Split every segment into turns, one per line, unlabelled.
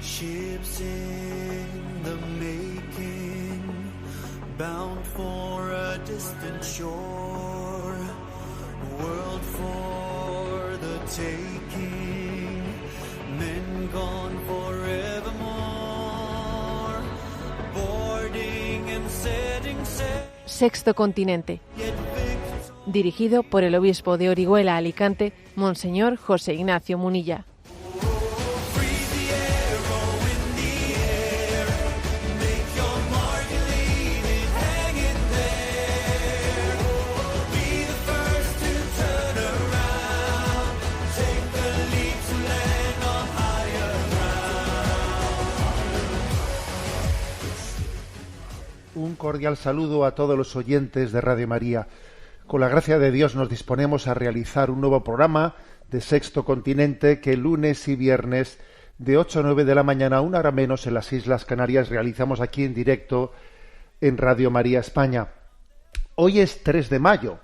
Ships in the making, bound for a distant shore, world for the taking, men gone forevermore, boarding and setting sail.
Sexto Continente, dirigido por el obispo de Orihuela, Alicante, Monseñor José Ignacio Munilla.
Un cordial saludo a todos los oyentes de Radio María. Con la gracia de Dios nos disponemos a realizar un nuevo programa de Sexto Continente que lunes y viernes de 8 a 9 de la mañana, una hora menos en las Islas Canarias, realizamos aquí en directo en Radio María España. Hoy es 3 de mayo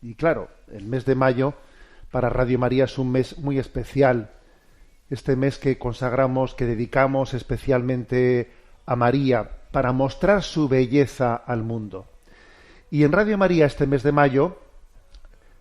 y claro, el mes de mayo para Radio María es un mes muy especial. Este mes que consagramos, que dedicamos especialmente a María, para mostrar su belleza al mundo. Y en Radio María este mes de mayo,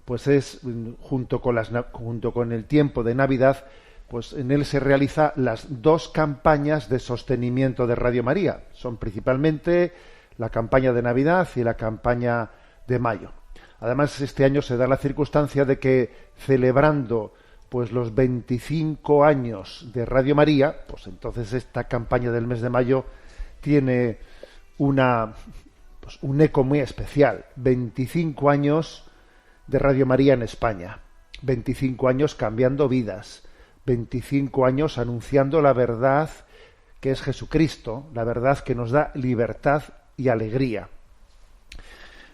pues es junto con el tiempo de Navidad, pues en él se realiza las dos campañas de sostenimiento de Radio María. Son principalmente la campaña de Navidad y la campaña de mayo. Además, este año se da la circunstancia de que celebrando pues los 25 años de Radio María, pues entonces esta campaña del mes de mayo tiene un eco muy especial. 25 años de Radio María en España, 25 años cambiando vidas, 25 años anunciando la verdad que es Jesucristo, la verdad que nos da libertad y alegría.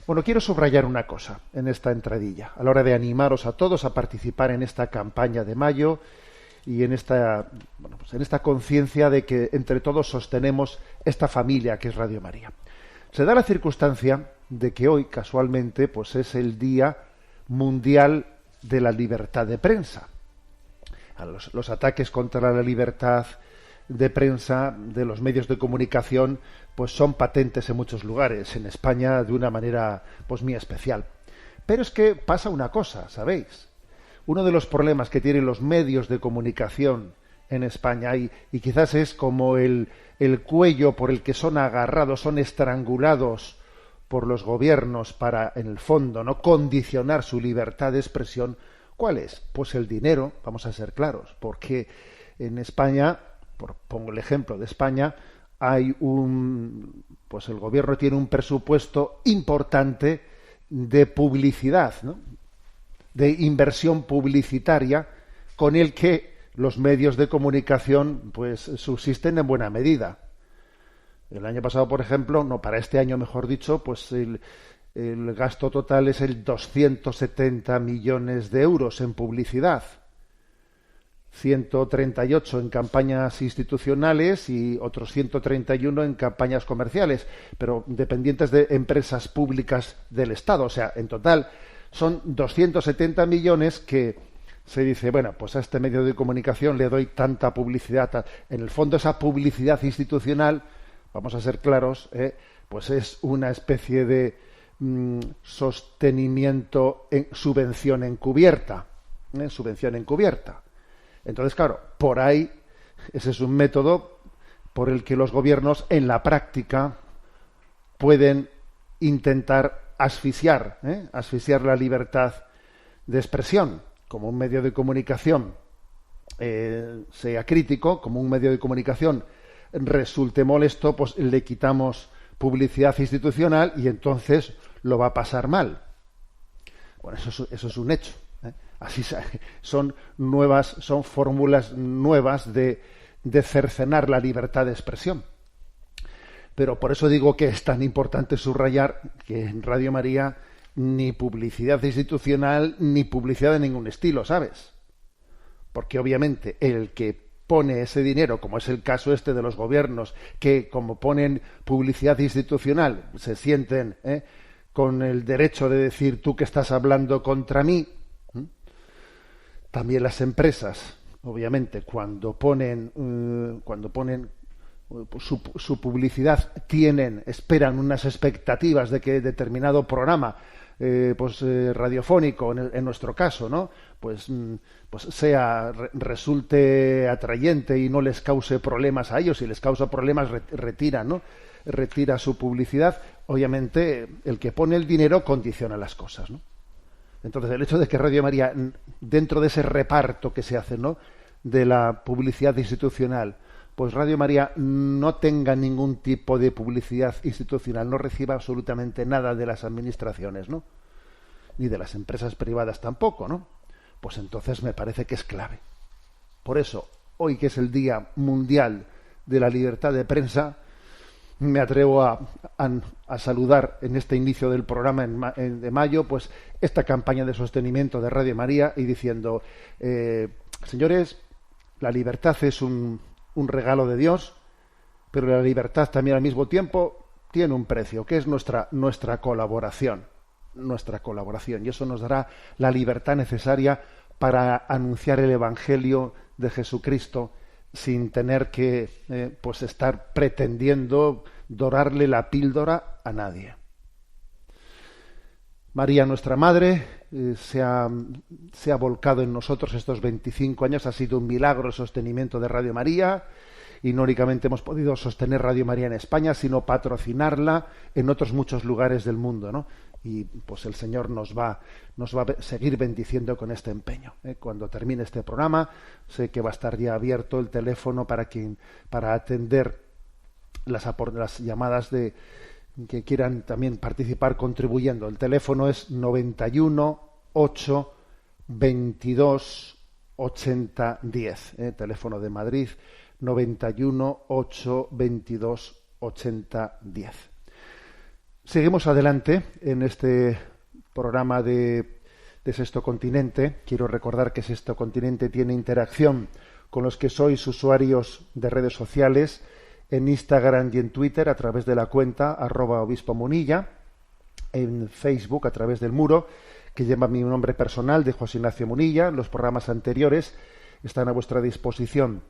Bueno, quiero subrayar una cosa en esta entradilla, a la hora de animaros a todos a participar en esta campaña de mayo y en esta conciencia de que entre todos sostenemos esta familia que es Radio María. Se da la circunstancia de que hoy, casualmente, pues es el Día Mundial de la Libertad de Prensa. Los ataques contra la libertad de prensa de los medios de comunicación pues son patentes en muchos lugares, en España de una manera pues muy especial. Pero es que pasa una cosa, ¿sabéis? Uno de los problemas que tienen los medios de comunicación en España, y quizás es como el cuello por el que son agarrados, son estrangulados por los gobiernos para, en el fondo, no condicionar su libertad de expresión. ¿Cuál es? Pues el dinero, vamos a ser claros, porque en España, pongo el ejemplo de España, el gobierno tiene un presupuesto importante de publicidad, ¿no?, de inversión publicitaria, con el que los medios de comunicación pues subsisten en buena medida. El año pasado, por ejemplo, para este año, mejor dicho, pues el gasto total es el 270 millones de euros en publicidad, 138 en campañas institucionales y otros 131 en campañas comerciales, pero dependientes de empresas públicas del Estado. O sea, en total son 270 millones que se dice, bueno, pues a este medio de comunicación le doy tanta publicidad. En el fondo, esa publicidad institucional, vamos a ser claros, pues es una especie de sostenimiento, subvención encubierta. Subvención encubierta. Entonces, claro, por ahí, ese es un método por el que los gobiernos en la práctica pueden intentar asfixiar la libertad de expresión. Como un medio de comunicación sea crítico, como un medio de comunicación resulte molesto, pues le quitamos publicidad institucional y entonces lo va a pasar mal. Bueno, eso es un hecho. Así son fórmulas nuevas de cercenar la libertad de expresión. Pero por eso digo que es tan importante subrayar que en Radio María ni publicidad institucional ni publicidad de ningún estilo, ¿sabes? Porque obviamente el que pone ese dinero, como es el caso este de los gobiernos, que como ponen publicidad institucional se sienten con el derecho de decir tú que estás hablando contra mí. También las empresas, obviamente, cuando ponen su publicidad, esperan unas expectativas de que determinado programa radiofónico, en nuestro caso, ¿no? Pues resulte atrayente y no les cause problemas a ellos. Si les causa problemas, retira su publicidad. Obviamente, el que pone el dinero condiciona las cosas, ¿no? Entonces, el hecho de que Radio María, dentro de ese reparto que se hace, ¿no?, de la publicidad institucional, pues Radio María no tenga ningún tipo de publicidad institucional, no reciba absolutamente nada de las administraciones, ¿no?, ni de las empresas privadas tampoco, ¿no? Pues entonces me parece que es clave. Por eso, hoy que es el Día Mundial de la Libertad de Prensa, me atrevo a saludar en este inicio del programa de mayo, pues esta campaña de sostenimiento de Radio María, y diciendo, señores, la libertad es un regalo de Dios, pero la libertad también al mismo tiempo tiene un precio, que es nuestra colaboración, y eso nos dará la libertad necesaria para anunciar el Evangelio de Jesucristo sin tener que estar pretendiendo dorarle la píldora a nadie. María, nuestra Madre, se ha volcado en nosotros estos 25 años. Ha sido un milagro el sostenimiento de Radio María, y no únicamente hemos podido sostener Radio María en España, sino patrocinarla en otros muchos lugares del mundo, ¿no? Y pues el Señor nos va a seguir bendiciendo con este empeño. Cuando termine este programa, sé que va a estar ya abierto el teléfono para atender las llamadas de que quieran también participar contribuyendo. El teléfono es 91 8 22 80 10. Teléfono de Madrid, 91 8 22 80 10. Seguimos adelante en este programa de Sexto Continente. Quiero recordar que Sexto Continente tiene interacción con los que sois usuarios de redes sociales, en Instagram y en Twitter a través de la cuenta @obispomunilla, en Facebook a través del muro que lleva mi nombre personal de José Ignacio Munilla. Los programas anteriores están a vuestra disposición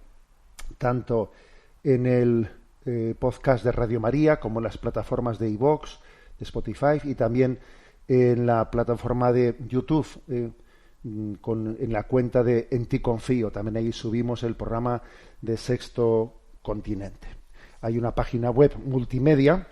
tanto en el podcast de Radio María como en las plataformas de iVoox, de Spotify, y también en la plataforma de YouTube, en la cuenta de En Ti Confío. También ahí subimos el programa de Sexto Continente. Hay una página web multimedia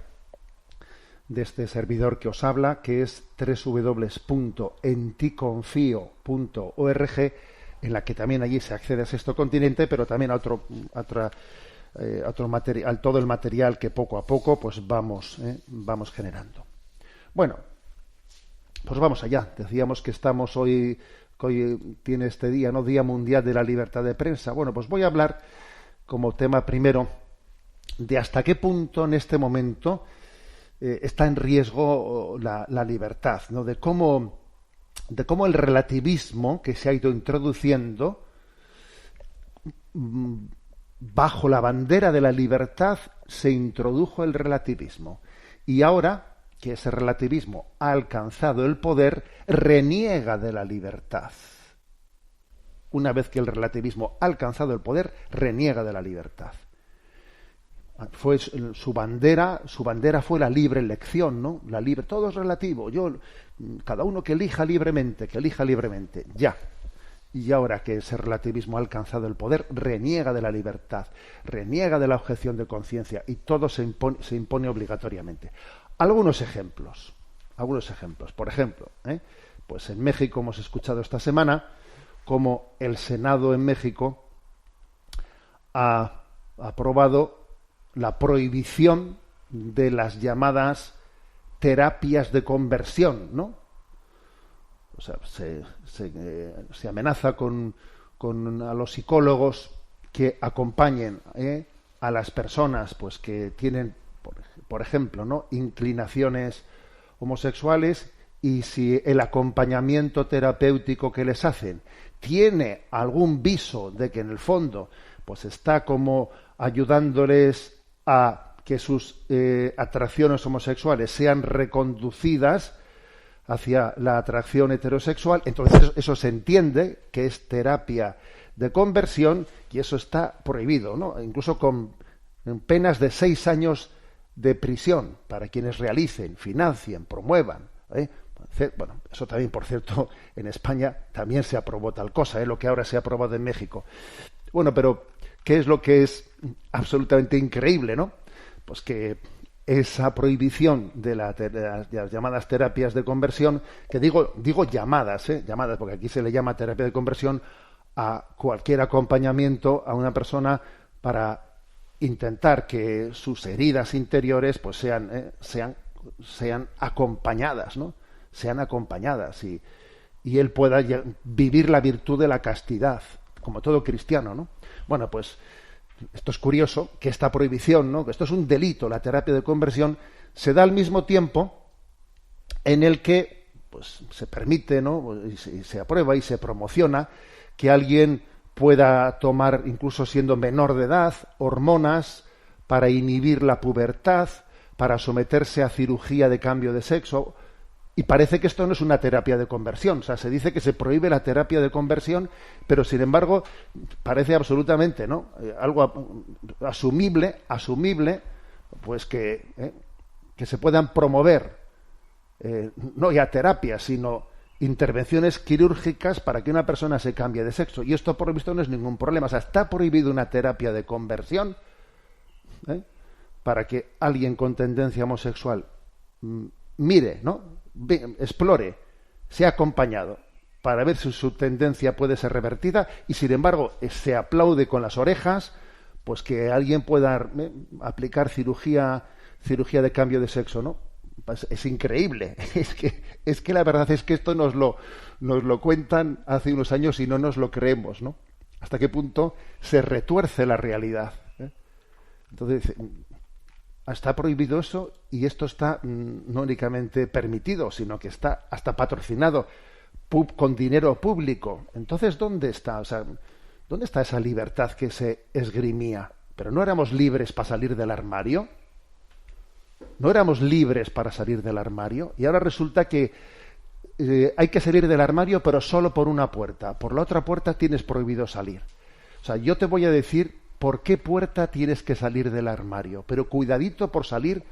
de este servidor que os habla, que es www.enticonfio.org, en la que también allí se accede a Sexto Continente, pero también a otro material, todo el material que poco a poco pues vamos generando. Bueno, pues vamos allá. Decíamos que estamos que hoy tiene este día, ¿no?, Día Mundial de la Libertad de Prensa. Bueno, pues voy a hablar como tema primero de hasta qué punto en este momento está en riesgo la libertad, ¿no? De cómo el relativismo que se ha ido introduciendo bajo la bandera de la libertad, se introdujo el relativismo, y ahora que ese relativismo ha alcanzado el poder, reniega de la libertad. Una vez que el relativismo ha alcanzado el poder, reniega de la libertad. Su bandera fue la libre elección, ¿no? Todo es relativo. Cada uno que elija libremente, ya. Y ahora que ese relativismo ha alcanzado el poder, reniega de la libertad, reniega de la objeción de conciencia, y todo se impone obligatoriamente. Algunos ejemplos. Por ejemplo, pues en México hemos escuchado esta semana cómo el Senado en México ha aprobado la prohibición de las llamadas terapias de conversión, ¿no? O sea, se amenaza con a los psicólogos que acompañen a las personas pues que tienen, por ejemplo, ¿no?, inclinaciones homosexuales, y si el acompañamiento terapéutico que les hacen tiene algún viso de que en el fondo pues está como ayudándoles a que sus atracciones homosexuales sean reconducidas hacia la atracción heterosexual, entonces eso se entiende que es terapia de conversión, y eso está prohibido, ¿no? Incluso con penas de 6 años de prisión para quienes realicen, financien, promuevan. Bueno, eso también, por cierto, en España también se aprobó tal cosa, lo que ahora se ha aprobado en México. Bueno, pero ¿qué es lo que es absolutamente increíble, no? Pues que esa prohibición de las llamadas terapias de conversión, que digo llamadas, porque aquí se le llama terapia de conversión a cualquier acompañamiento a una persona para intentar que sus heridas interiores pues sean acompañadas, ¿no? Sean acompañadas y él pueda vivir la virtud de la castidad, como todo cristiano, ¿no? Bueno, pues esto es curioso, que esta prohibición, ¿no? Que esto es un delito, la terapia de conversión, se da al mismo tiempo en el que pues se permite, ¿no? Y se aprueba y se promociona que alguien pueda tomar, incluso siendo menor de edad, hormonas para inhibir la pubertad, para someterse a cirugía de cambio de sexo. Y parece que esto no es una terapia de conversión. O sea, se dice que se prohíbe la terapia de conversión, pero sin embargo parece absolutamente, ¿no? Algo asumible, pues que se puedan promover no ya terapias, sino intervenciones quirúrgicas para que una persona se cambie de sexo. Y esto, por lo visto, no es ningún problema. O sea, está prohibido una terapia de conversión para que alguien con tendencia homosexual mire, ¿no? Explore, sea acompañado para ver si su tendencia puede ser revertida, y sin embargo se aplaude con las orejas pues que alguien pueda aplicar cirugía de cambio de sexo, ¿no? Pues es increíble. Es que la verdad es que esto nos lo cuentan hace unos años y no nos lo creemos, ¿no? Hasta qué punto se retuerce la realidad, Entonces está prohibido eso, y esto está no únicamente permitido, sino que está hasta patrocinado con dinero público. Entonces, ¿dónde está? O sea, ¿dónde está esa libertad que se esgrimía? ¿Pero no éramos libres para salir del armario? ¿No éramos libres para salir del armario? Y ahora resulta que hay que salir del armario, pero solo por una puerta. Por la otra puerta tienes prohibido salir. O sea, yo te voy a decir por qué puerta tienes que salir del armario, pero cuidadito por salir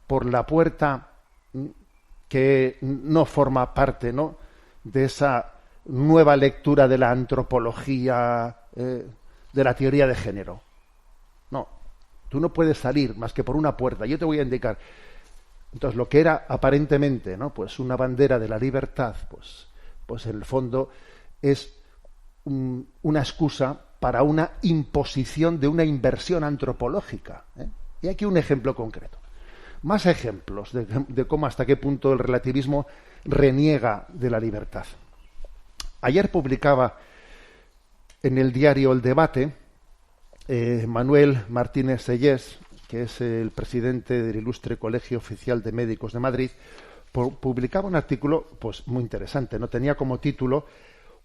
por la puerta que no forma parte, ¿no?, de esa nueva lectura de la antropología, de la teoría de género. No, tú no puedes salir más que por una puerta. Yo te voy a indicar. Entonces, lo que era aparentemente, ¿no?, pues una bandera de la libertad, pues en el fondo es una excusa para una imposición de una inversión antropológica. Y aquí un ejemplo concreto. Más ejemplos de cómo, hasta qué punto el relativismo reniega de la libertad. Ayer publicaba en el diario El Debate Manuel Martínez Sellés, que es el presidente del Ilustre Colegio Oficial de Médicos de Madrid, publicaba un artículo pues muy interesante, ¿no? Tenía como título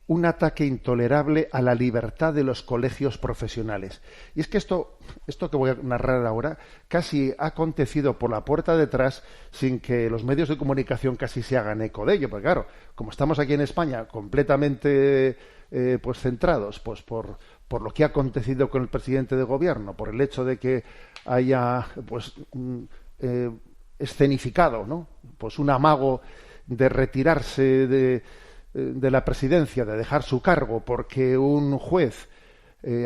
"Un ataque intolerable a la libertad de los colegios profesionales". Y es que esto que voy a narrar ahora casi ha acontecido por la puerta de atrás sin que los medios de comunicación casi se hagan eco de ello. Porque claro, como estamos aquí en España completamente pues centrados pues por lo que ha acontecido con el presidente de gobierno, por el hecho de que haya pues escenificado, ¿no?, pues un amago de retirarse de la presidencia, de dejar su cargo porque un juez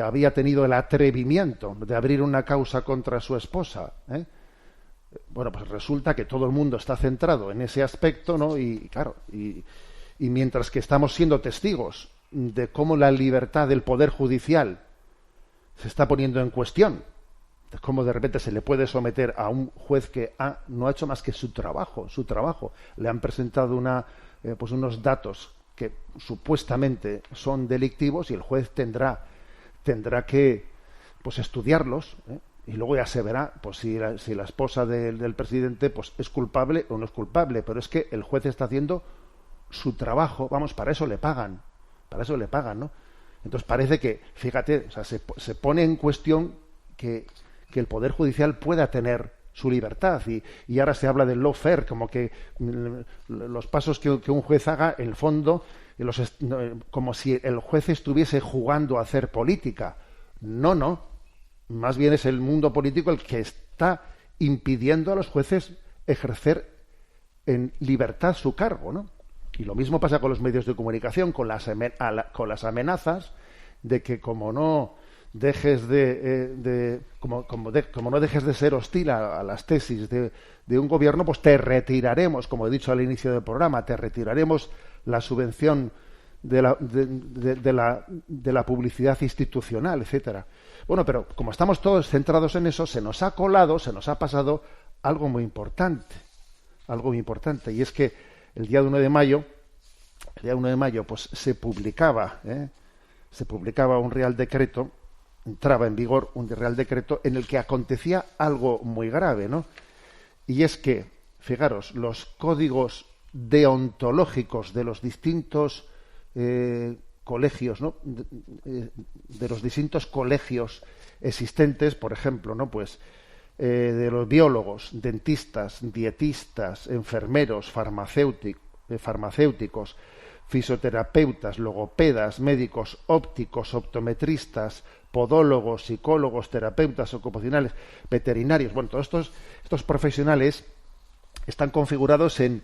había tenido el atrevimiento de abrir una causa contra su esposa, bueno, pues resulta que todo el mundo está centrado en ese aspecto, ¿no? Y claro, y mientras que estamos siendo testigos de cómo la libertad del Poder Judicial se está poniendo en cuestión, de cómo de repente se le puede someter a un juez que no ha hecho más que su trabajo. Le han presentado pues unos datos que supuestamente son delictivos y el juez tendrá que pues estudiarlos, y luego ya se verá pues si la esposa del presidente pues es culpable o no es culpable, pero es que el juez está haciendo su trabajo, vamos, para eso le pagan, ¿no? Entonces parece que, fíjate, o sea, se pone en cuestión que el Poder Judicial pueda tener su libertad, y ahora se habla del lawfare, como que los pasos que un juez haga, en el fondo, como si el juez estuviese jugando a hacer política. No. Más bien es el mundo político el que está impidiendo a los jueces ejercer en libertad su cargo, ¿no? Y lo mismo pasa con los medios de comunicación, con las amenazas de que como no dejes como no dejes de ser hostil a las tesis de un gobierno, pues te retiraremos, como he dicho al inicio del programa, te retiraremos la subvención de la publicidad institucional, etcétera. Bueno, pero como estamos todos centrados en eso, se nos ha pasado algo muy importante, y es que el día 1 de mayo, pues se publicaba un Real Decreto, entraba en vigor un Real Decreto en el que acontecía algo muy grave, ¿no? Y es que, fijaros, los códigos deontológicos de los distintos colegios, ¿no? De los distintos colegios existentes, por ejemplo, ¿no? Pues de los biólogos, dentistas, dietistas, enfermeros, farmacéuticos, fisioterapeutas, logopedas, médicos ópticos, optometristas, podólogos, psicólogos, terapeutas ocupacionales, veterinarios. Bueno, todos estos profesionales están configurados en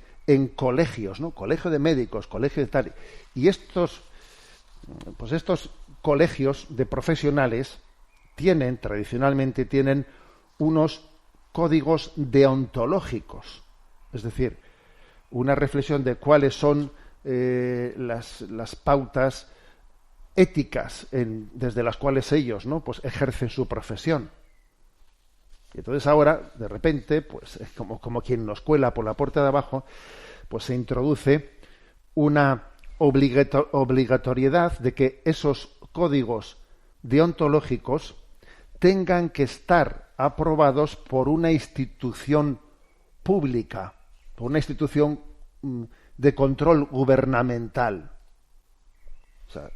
colegios, ¿no? Colegio de médicos, colegio de tal. Y estos colegios de profesionales tradicionalmente tienen unos códigos deontológicos, es decir, una reflexión de cuáles son las pautas éticas desde las cuales ellos, ¿no? Pues ejercen su profesión. Y entonces ahora, de repente, pues es como quien nos cuela por la puerta de abajo, pues se introduce una obligatoriedad de que esos códigos deontológicos tengan que estar aprobados por una institución pública, por una institución de control gubernamental. O sea,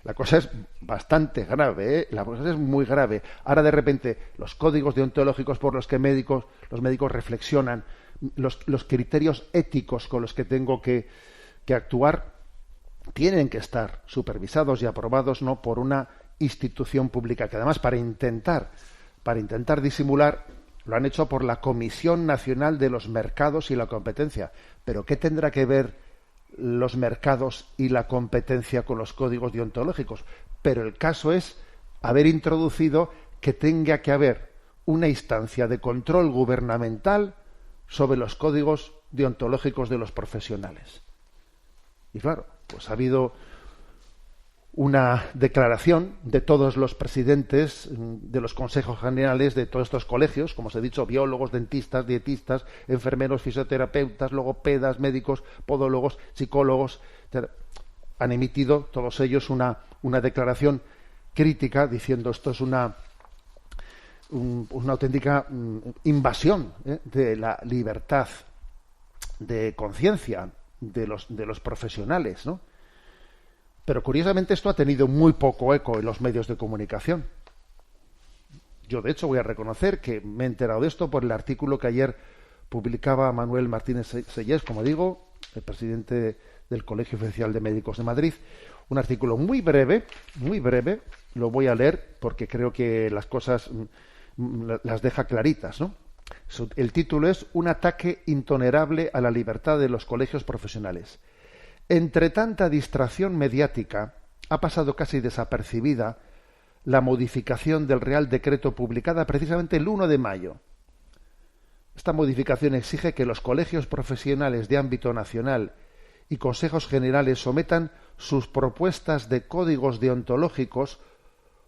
la cosa es bastante grave, ¿eh? La cosa es muy grave. Ahora, de repente, los códigos deontológicos por los que los médicos reflexionan, los criterios éticos con los que tengo que actuar, tienen que estar supervisados y aprobados, ¿no?, por una institución pública, que además para intentar disimular lo han hecho por la Comisión Nacional de los Mercados y la Competencia. ¿Pero qué tendrá que ver los mercados y la competencia con los códigos deontológicos? Pero el caso es haber introducido que tenga que haber una instancia de control gubernamental sobre los códigos deontológicos de los profesionales. Y claro, pues ha habido una declaración de todos los presidentes de los consejos generales de todos estos colegios, como os he dicho, biólogos, dentistas, dietistas, enfermeros, fisioterapeutas, logopedas, médicos, podólogos, psicólogos. Han emitido todos ellos una declaración crítica diciendo esto es una auténtica invasión de la libertad de conciencia de los profesionales, ¿no? Pero curiosamente esto ha tenido muy poco eco en los medios de comunicación. Yo, de hecho, voy a reconocer que me he enterado de esto por el artículo que ayer publicaba Manuel Martínez Sellés, como digo, el presidente del Colegio Oficial de Médicos de Madrid. Un artículo muy breve, lo voy a leer porque creo que las cosas las deja claritas, ¿no? El título es Un ataque intolerable a la libertad de los colegios profesionales. Entre tanta distracción mediática, ha pasado casi desapercibida la modificación del Real Decreto publicada precisamente el 1 de mayo. Esta modificación exige que los colegios profesionales de ámbito nacional y consejos generales sometan sus propuestas de códigos deontológicos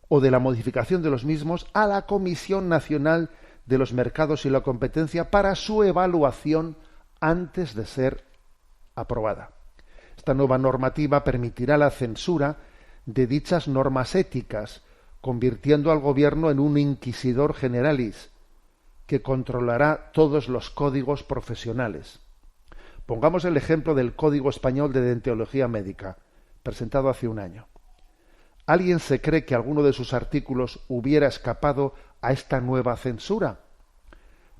o de la modificación de los mismos a la Comisión Nacional de los Mercados y la Competencia para su evaluación antes de ser aprobada. Esta nueva normativa permitirá la censura de dichas normas éticas, convirtiendo al gobierno en un inquisidor generalis que controlará todos los códigos profesionales. Pongamos el ejemplo del Código Español de Deontología Médica, presentado hace un año. ¿Alguien se cree que alguno de sus artículos hubiera escapado a esta nueva censura?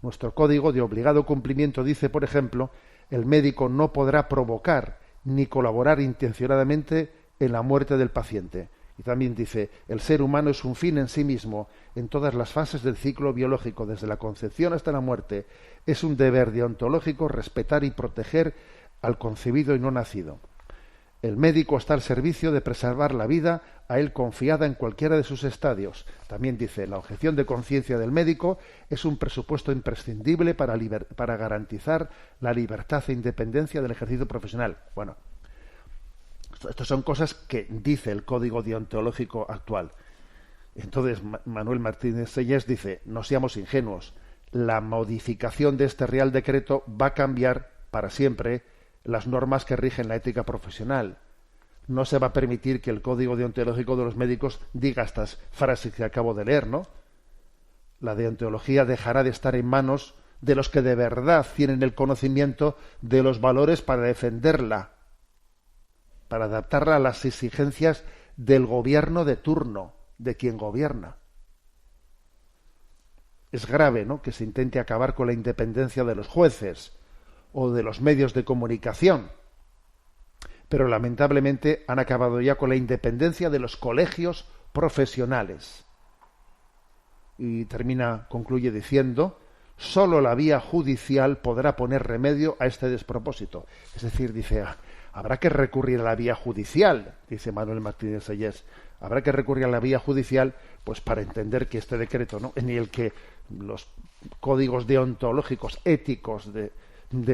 Nuestro código de obligado cumplimiento dice, por ejemplo, el médico no podrá provocar ni colaborar intencionadamente en la muerte del paciente. Y también dice, el ser humano es un fin en sí mismo, en todas las fases del ciclo biológico, desde la concepción hasta la muerte. Es un deber deontológico respetar y proteger al concebido y no nacido. El médico está al servicio de preservar la vida a él confiada en cualquiera de sus estadios. También dice, la objeción de conciencia del médico es un presupuesto imprescindible para garantizar la libertad e independencia del ejercicio profesional. Bueno, estas son cosas que dice el Código Deontológico actual. Entonces, Manuel Martínez Sellés dice, no seamos ingenuos, la modificación de este Real Decreto va a cambiar para siempre las normas que rigen la ética profesional. No se va a permitir que el Código Deontológico de los médicos diga estas frases que acabo de leer, ¿no? La deontología dejará de estar en manos de los que de verdad tienen el conocimiento de los valores para defenderla, para adaptarla a las exigencias del gobierno de turno, de quien gobierna. Es grave, ¿no?, que se intente acabar con la independencia de los jueces o de los medios de comunicación, pero lamentablemente han acabado ya con la independencia de los colegios profesionales. Y concluye diciendo, solo la vía judicial podrá poner remedio a este despropósito. Es decir, dice, habrá que recurrir a la vía judicial, dice Manuel Martínez Sellés, habrá que recurrir a la vía judicial pues para entender que este decreto, ¿no?, ni el que los códigos deontológicos éticos de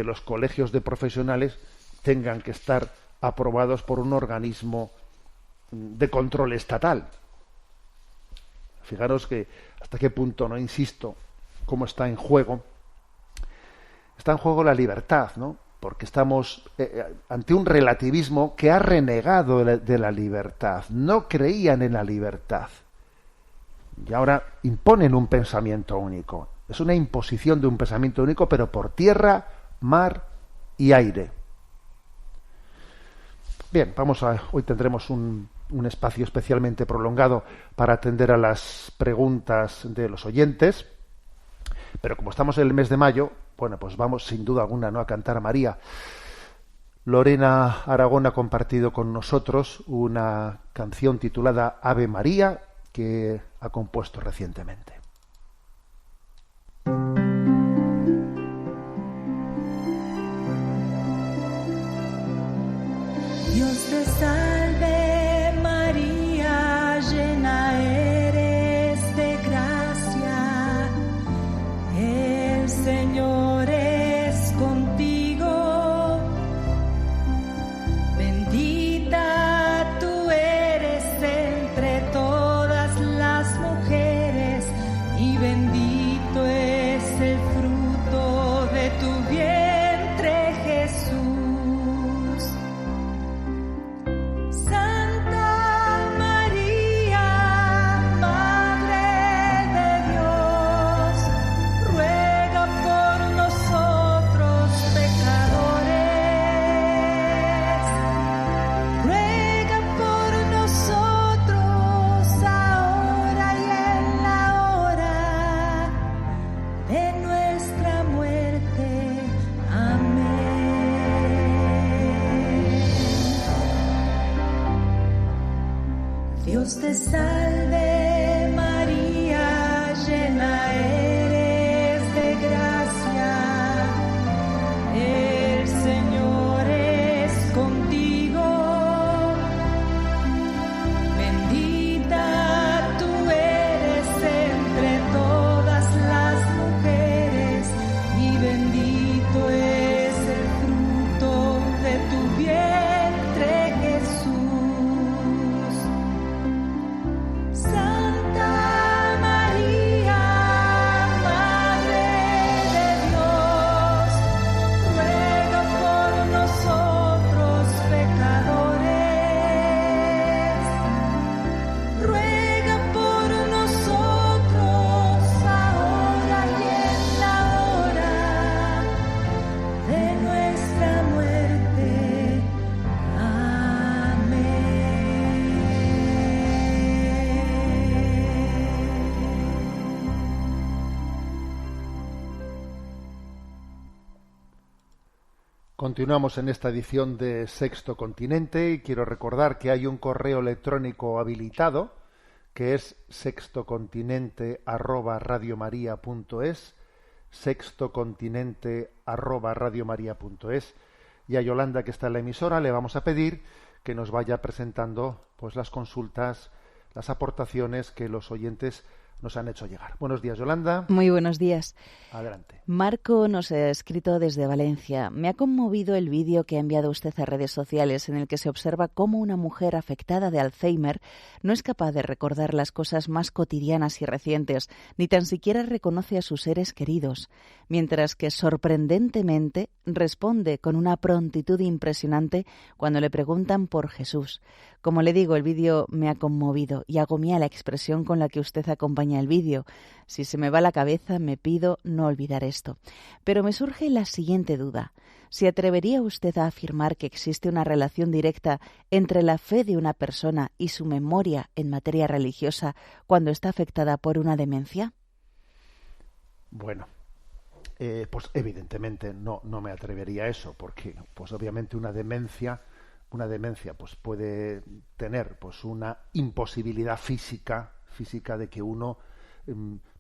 los colegios de profesionales tengan que estar aprobados por un organismo de control estatal. Fijaros que hasta qué punto, no insisto, cómo está en juego la libertad, ¿no? Porque estamos ante un relativismo que ha renegado de la libertad. No creían en la libertad. Y ahora imponen un pensamiento único. Es una imposición de un pensamiento único, pero por tierra, mar y aire. Bien, hoy tendremos un espacio especialmente prolongado para atender a las preguntas de los oyentes, pero como estamos en el mes de mayo, bueno, pues vamos sin duda alguna, ¿no?, a cantar a María. Lorena Aragón ha compartido con nosotros una canción titulada Ave María que ha compuesto recientemente.
Dios te salve María, llena eres de gracia, el Señor es contigo, bendita tú eres entre todas las mujeres,
Continuamos en esta edición de Sexto Continente y quiero recordar que hay un correo electrónico habilitado que es sextocontinente@radiomaria.es, sextocontinente@radiomaria.es, y a Yolanda, que está en la emisora, le vamos a pedir que nos vaya presentando pues las consultas, las aportaciones que los oyentes nos han hecho llegar. Buenos días, Yolanda.
Muy buenos días.
Adelante.
Marco nos ha escrito desde Valencia. Me ha conmovido el vídeo que ha enviado usted a redes sociales en el que se observa cómo una mujer afectada de Alzheimer no es capaz de recordar las cosas más cotidianas y recientes, ni tan siquiera reconoce a sus seres queridos, mientras que sorprendentemente responde con una prontitud impresionante cuando le preguntan por Jesús. Como le digo, el vídeo me ha conmovido y hago mía la expresión con la que usted acompaña el vídeo. Si se me va la cabeza, me pido no olvidar esto. Pero me surge la siguiente duda. ¿Se atrevería usted a afirmar que existe una relación directa entre la fe de una persona y su memoria en materia religiosa cuando está afectada por una demencia?
Bueno, pues evidentemente no me atrevería a eso, porque pues obviamente una demencia pues puede tener pues una imposibilidad física de que uno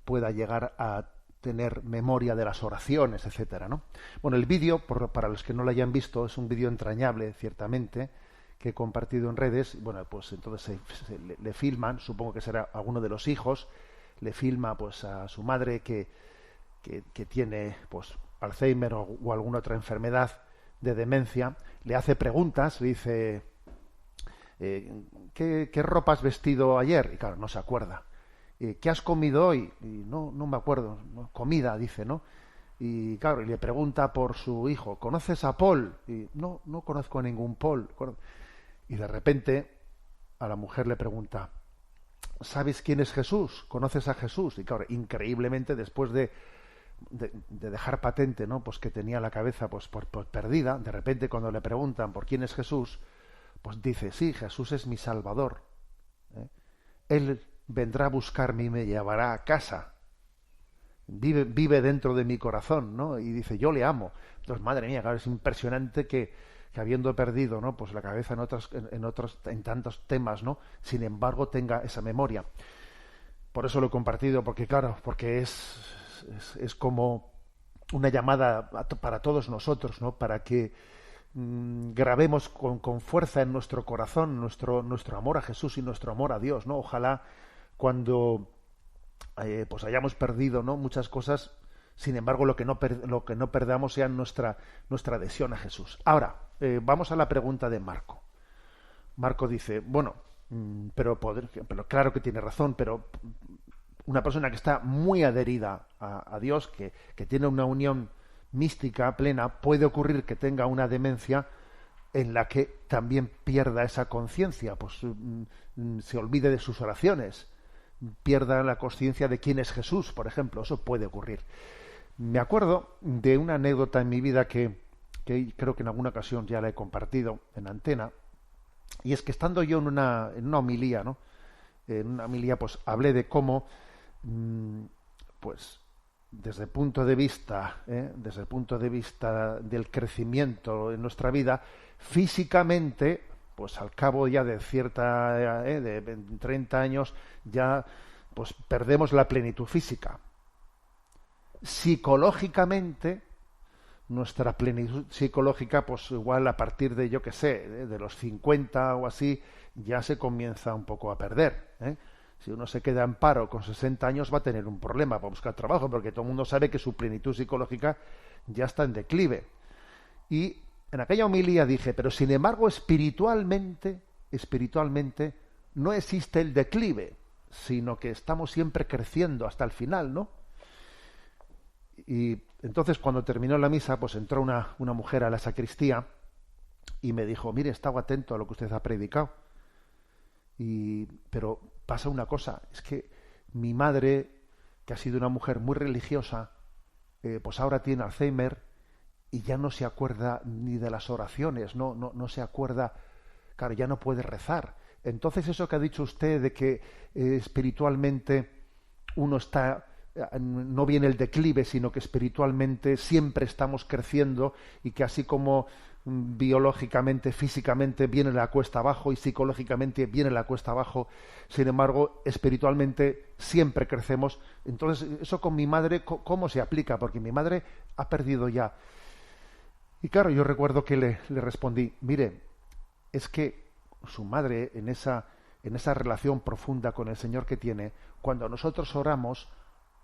pueda llegar a tener memoria de las oraciones, etcétera, ¿no? Bueno, el vídeo, para los que no lo hayan visto, es un vídeo entrañable, ciertamente, que he compartido en redes. Bueno, pues entonces le filman, supongo que será alguno de los hijos, le filma pues a su madre que tiene pues Alzheimer o alguna otra enfermedad de demencia, le hace preguntas, le dice ¿qué ropa has vestido ayer? Y claro, no se acuerda. ¿Qué has comido hoy? Y no me acuerdo. Comida, dice, ¿no? Y claro, y le pregunta por su hijo, ¿conoces a Paul? Y no conozco a ningún Paul. Y de repente a la mujer le pregunta, ¿sabes quién es Jesús? ¿Conoces a Jesús? Y claro, increíblemente, después de dejar patente, ¿no?, pues que tenía la cabeza pues por perdida, de repente cuando le preguntan por quién es Jesús, pues dice, sí, Jesús es mi Salvador. Él vendrá a buscarme y me llevará a casa. Vive dentro de mi corazón, ¿no? Y dice, yo le amo. Entonces, madre mía, claro, es impresionante que habiendo perdido, ¿no?, pues la cabeza en tantos temas, ¿no?, sin embargo tenga esa memoria. Por eso lo he compartido, porque es como una llamada para todos nosotros, ¿no?, para que grabemos con fuerza en nuestro corazón nuestro amor a Jesús y nuestro amor a Dios, ¿no? Ojalá cuando pues hayamos perdido, ¿no?, muchas cosas, sin embargo lo que no perdamos sea nuestra adhesión a Jesús. Ahora, vamos a la pregunta de Marco. Marco dice, bueno, pero claro que tiene razón, pero una persona que está muy adherida a Dios, que tiene una unión mística plena, puede ocurrir que tenga una demencia en la que también pierda esa conciencia, pues se olvide de sus oraciones, pierda la conciencia de quién es Jesús, por ejemplo. Eso puede ocurrir. Me acuerdo de una anécdota en mi vida que creo que en alguna ocasión ya la he compartido en antena, y es que estando yo en una homilía, ¿no?, en una homilía, pues hablé de cómo pues desde el punto de vista del crecimiento en nuestra vida, físicamente, pues al cabo ya de de 30 años ya pues perdemos la plenitud física. Psicológicamente, nuestra plenitud psicológica, pues igual a partir de, yo qué sé, de los 50 o así, ya se comienza un poco a perder, Si uno se queda en paro con 60 años va a tener un problema para buscar trabajo, porque todo el mundo sabe que su plenitud psicológica ya está en declive. Y en aquella homilía dije, pero sin embargo espiritualmente no existe el declive, sino que estamos siempre creciendo hasta el final, ¿no? Y entonces cuando terminó la misa, pues entró una mujer a la sacristía y me dijo, mire, he estado atento a lo que usted ha predicado, pero pasa una cosa, es que mi madre, que ha sido una mujer muy religiosa, pues ahora tiene Alzheimer y ya no se acuerda ni de las oraciones, no se acuerda, claro, ya no puede rezar. Entonces eso que ha dicho usted de que espiritualmente uno está no viene el declive, sino que espiritualmente siempre estamos creciendo, y que así como biológicamente, físicamente viene la cuesta abajo y psicológicamente viene la cuesta abajo, sin embargo, espiritualmente siempre crecemos. Entonces, eso con mi madre, ¿cómo se aplica? Porque mi madre ha perdido ya. Y claro, yo recuerdo que le respondí, mire, es que su madre, en esa relación profunda con el Señor que tiene, cuando nosotros oramos,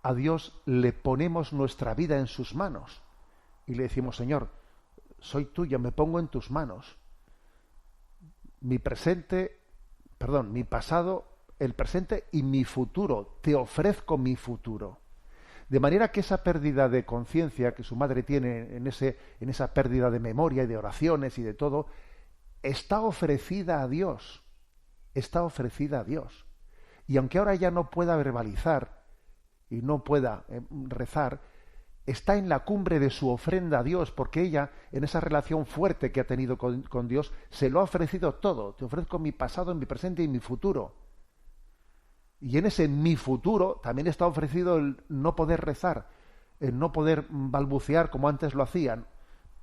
a Dios le ponemos nuestra vida en sus manos y le decimos, Señor, soy tuya, me pongo en tus manos. Mi pasado, el presente y mi futuro, te ofrezco mi futuro. De manera que esa pérdida de conciencia que su madre tiene en esa pérdida de memoria y de oraciones y de todo, está ofrecida a Dios. Está ofrecida a Dios. Y aunque ahora ya no pueda verbalizar y no pueda rezar, está en la cumbre de su ofrenda a Dios, porque ella, en esa relación fuerte que ha tenido con Dios, se lo ha ofrecido todo. Te ofrezco mi pasado, mi presente y mi futuro. Y en ese mi futuro también está ofrecido el no poder rezar, el no poder balbucear como antes lo hacían,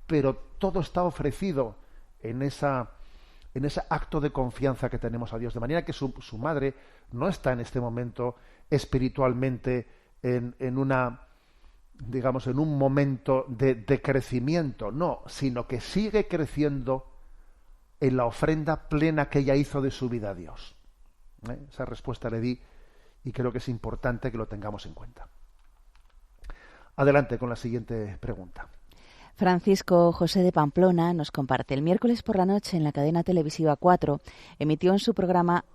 pero todo está ofrecido en ese acto de confianza que tenemos a Dios. De manera que su madre no está en este momento espiritualmente en un momento de crecimiento, no, sino que sigue creciendo en la ofrenda plena que ella hizo de su vida a Dios. Esa respuesta le di y creo que es importante que lo tengamos en cuenta. Adelante con la siguiente pregunta.
Francisco José de Pamplona nos comparte. El miércoles por la noche en la cadena televisiva 4 emitió en su programa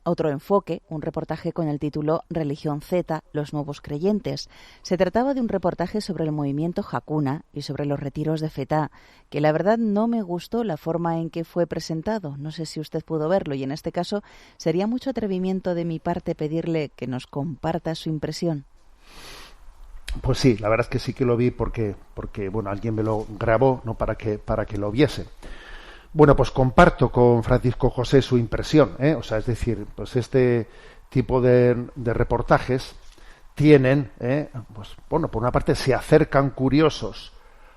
Otro Enfoque un reportaje con el título Religión Z, los nuevos creyentes. Se trataba de un reportaje sobre el movimiento Hakuna y sobre los retiros de Fetá, que la verdad no me gustó la forma en que fue presentado. No sé si usted pudo verlo, y en este caso sería mucho atrevimiento de mi parte pedirle que nos comparta su impresión.
Pues sí, la verdad es que sí que lo vi porque bueno, alguien me lo grabó, ¿no?, para que lo viese. Bueno, pues comparto con Francisco José su impresión, o sea, es decir, pues este tipo de reportajes tienen, pues bueno, por una parte se acercan curiosos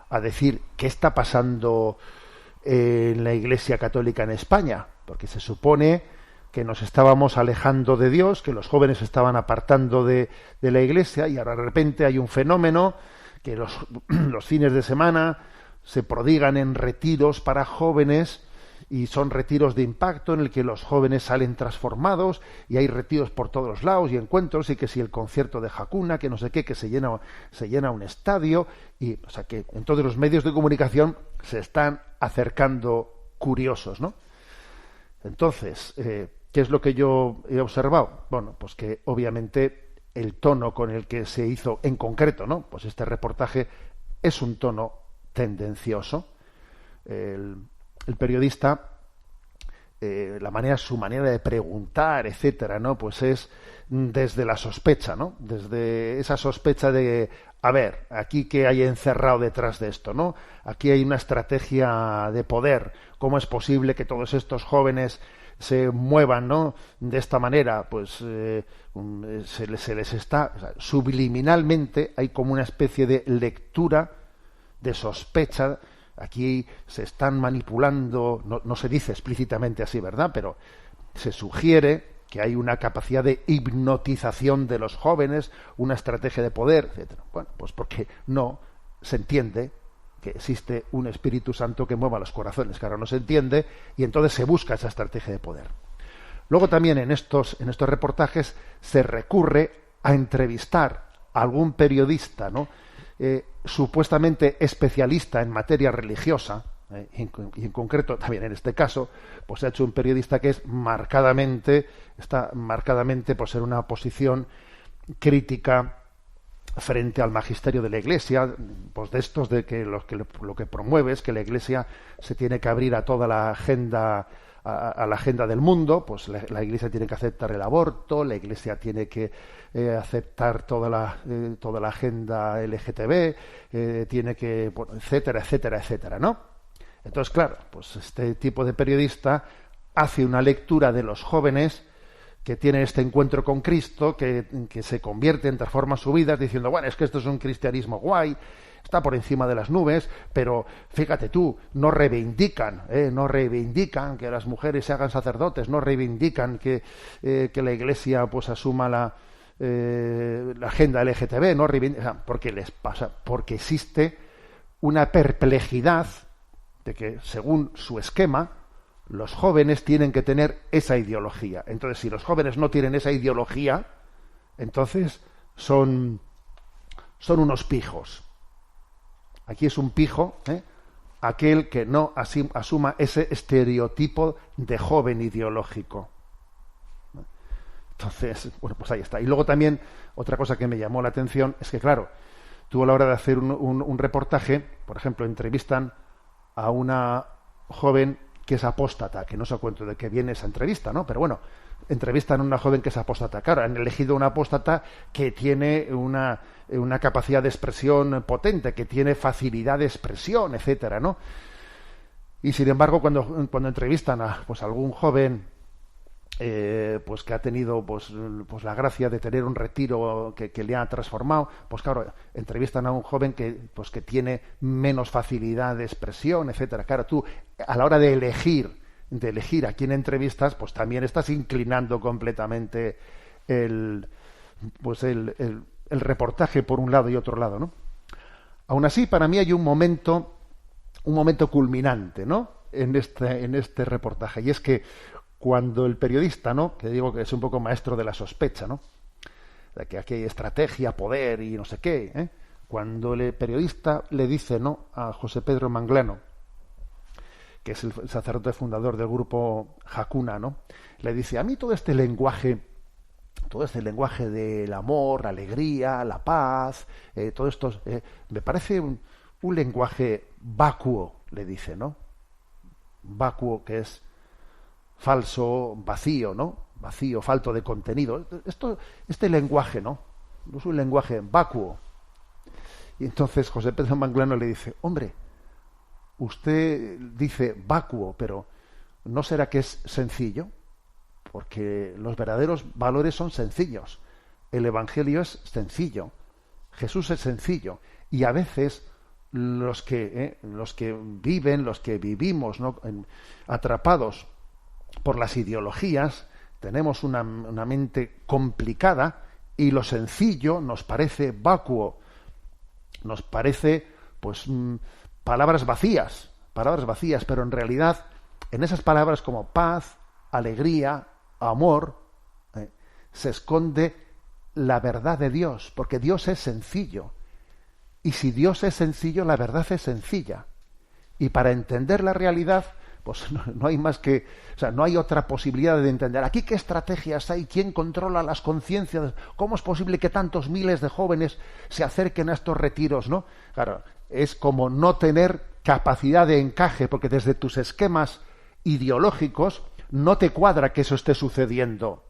a decir qué está pasando en la Iglesia Católica en España, porque se supone que nos estábamos alejando de Dios, que los jóvenes se estaban apartando de la Iglesia, y ahora de repente hay un fenómeno que los fines de semana se prodigan en retiros para jóvenes, y son retiros de impacto en el que los jóvenes salen transformados, y hay retiros por todos los lados y encuentros, y que si el concierto de Hakuna, que no sé qué, que se llena un estadio, y o sea que en todos los medios de comunicación se están acercando curiosos, ¿no? Entonces, ¿qué es lo que yo he observado? Bueno, pues que obviamente el tono con el que se hizo en concreto, ¿no?, pues este reportaje es un tono tendencioso. El periodista, su manera de preguntar, etcétera, ¿no?, pues es desde la sospecha, ¿no?, desde esa sospecha de, a ver, aquí qué hay encerrado detrás de esto, ¿no? Aquí hay una estrategia de poder. ¿Cómo es posible que todos estos jóvenes se muevan, ¿no?, de esta manera? Pues se les está, o sea, subliminalmente hay como una especie de lectura de sospecha. Aquí se están manipulando, no se dice explícitamente así, ¿verdad?, pero se sugiere que hay una capacidad de hipnotización de los jóvenes, una estrategia de poder, etcétera. Bueno, pues porque no se entiende que existe un Espíritu Santo que mueva los corazones, que ahora no se entiende, y entonces se busca esa estrategia de poder. Luego también en estos reportajes se recurre a entrevistar a algún periodista, ¿no?, supuestamente especialista en materia religiosa, y en concreto también en este caso, pues se ha hecho un periodista que está marcadamente por ser una posición crítica frente al magisterio de la Iglesia, pues de estos de que lo que promueve es que la Iglesia se tiene que abrir a toda la agenda, a la agenda del mundo. Pues la Iglesia tiene que aceptar el aborto, la Iglesia tiene que aceptar toda la agenda LGTB, tiene que, bueno, etcétera, etcétera, etcétera, ¿no? Entonces, claro, pues este tipo de periodista hace una lectura de los jóvenes que tienen este encuentro con Cristo, que se convierten, transforman su vida, diciendo, bueno, es que esto es un cristianismo guay, está por encima de las nubes, pero fíjate tú, no reivindican que las mujeres se hagan sacerdotes, no reivindican que la Iglesia pues asuma la agenda LGTB, no reivindican, porque les pasa, porque existe una perplejidad de que según su esquema los jóvenes tienen que tener esa ideología. Entonces, si los jóvenes no tienen esa ideología, entonces son unos pijos. Aquí es un pijo, aquel que no asuma ese estereotipo de joven ideológico. Entonces, bueno, pues ahí está. Y luego también, otra cosa que me llamó la atención es que, claro, tú a la hora de hacer un reportaje, por ejemplo, entrevistan a una joven que es apóstata, que no sé a cuento de qué viene esa entrevista, ¿no? Pero bueno, entrevistan a una joven que es apóstata. Claro, han elegido una apóstata que tiene una capacidad de expresión potente, que tiene facilidad de expresión, etcétera, ¿no? Y sin embargo, cuando entrevistan a pues algún joven pues que ha tenido pues la gracia de tener un retiro que le ha transformado, pues claro, entrevistan a un joven que tiene menos facilidad de expresión, etcétera. Claro, tú a la hora de elegir a quién entrevistas, pues también estás inclinando completamente el reportaje por un lado y otro lado, ¿no? Aún así, para mí hay un momento culminante, ¿no? En este reportaje, y es que cuando el periodista, ¿no?, que digo que es un poco maestro de la sospecha, ¿no?, de que aquí hay estrategia, poder y no sé qué, cuando el periodista le dice, ¿no?, a José Pedro Manglano, que es el sacerdote fundador del grupo Hakuna, ¿no?, le dice, a mí todo este lenguaje del amor, la alegría, la paz, todo esto me parece un lenguaje vacuo, le dice, ¿no? Vacuo, que es falso, vacío, ¿no? Vacío, falto de contenido. Este lenguaje, ¿no? Es un lenguaje vacuo. Y entonces José Pedro Manglano le dice, hombre, usted dice vacuo, pero ¿no será que es sencillo? Porque los verdaderos valores son sencillos. El Evangelio es sencillo. Jesús es sencillo. Y a veces los que vivimos, ¿no?, atrapados por las ideologías, tenemos una mente complicada y lo sencillo nos parece vacuo, nos parece pues palabras vacías, pero en realidad en esas palabras como paz, alegría, amor, se esconde la verdad de Dios, porque Dios es sencillo. Y si Dios es sencillo, la verdad es sencilla. Y para entender la realidad, pues no hay más que, o sea, no hay otra posibilidad de entender. Aquí qué estrategias hay, quién controla las conciencias, cómo es posible que tantos miles de jóvenes se acerquen a estos retiros, ¿no? Claro, es como no tener capacidad de encaje, porque desde tus esquemas ideológicos no te cuadra que eso esté sucediendo.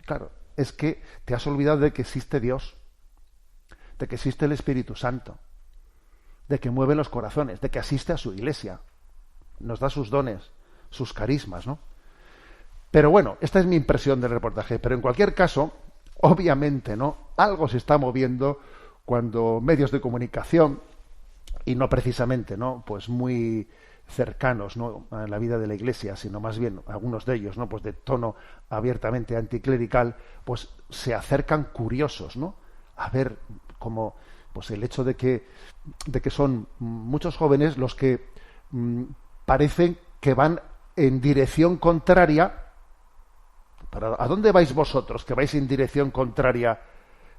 Claro, es que te has olvidado de que existe Dios, de que existe el Espíritu Santo, de que mueve los corazones, de que asiste a su iglesia, nos da sus dones, sus carismas, ¿no? Pero bueno, esta es mi impresión del reportaje. Pero en cualquier caso, obviamente, ¿no?, algo se está moviendo cuando medios de comunicación, y no precisamente, ¿no?, pues muy cercanos, ¿no?, a la vida de la Iglesia, sino más bien algunos de ellos, ¿no?, pues de tono abiertamente anticlerical, pues se acercan curiosos, ¿no?, a ver cómo, pues el hecho de que son muchos jóvenes los que parecen que van en dirección contraria. ¿A dónde vais vosotros, que vais en dirección contraria